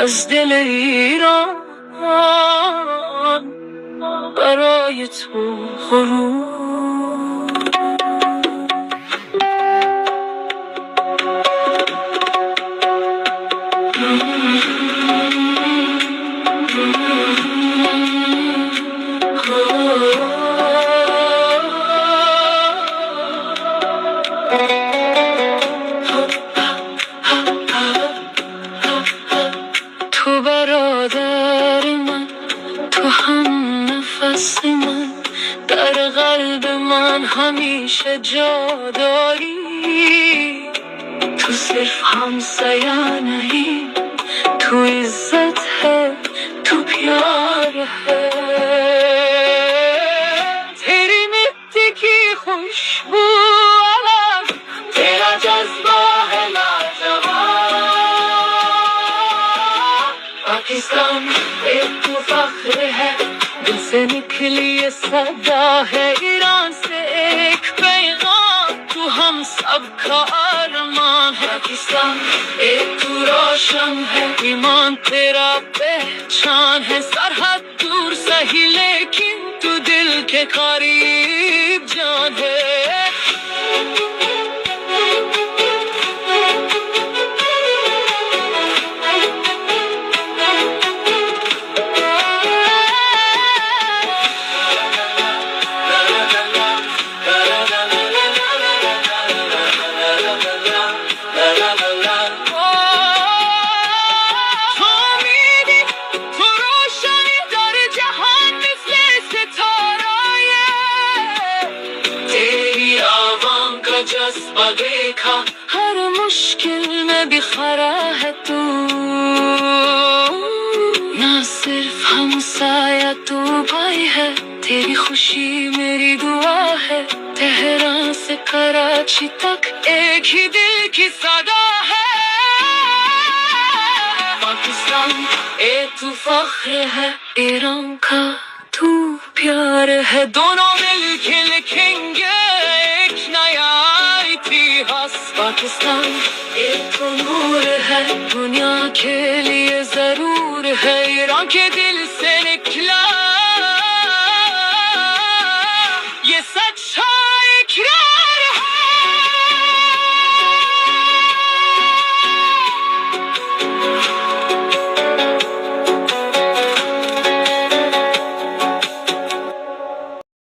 از دل ایران برای تو غروب. تو برادر من، تو هم نفس من، در قلب من همیشه جا داری. تو صرف همسایه نہیں، تو عزت ہے، تو پیار ہے. تیری مٹی کی خوشبو الگ، تیرا جذبہ ہے لاجواب. پاکستان ایک تو فخر ہے، دل سے نکلی یہ صدا ہے. ایران سے ایک پیغام، تو ہم سب کا ارمان ہے. پاکستان ایک تو روشن ہے، ایمان تیرا پہچان ہے. سرحد دور سہی لیکن تو دل کے قریب جان ہے. जज्बा देखा हर मुश्किल में भी खड़ा है तू. ना सिर्फ हमसाया तू भाई है, तेरी खुशी मेरी दुआ है. तेहरान से कराची तक एक ही दिल की सदा है. पाकिस्तान एक तू फख्र है, ईरान का तू प्यार है. दोनों मिलके लिखेंगे एक नया इतिहास. पाकिस्तान एक तो नूर है, दुनिया के लिए जरूर है. ईरान के दिल से निकला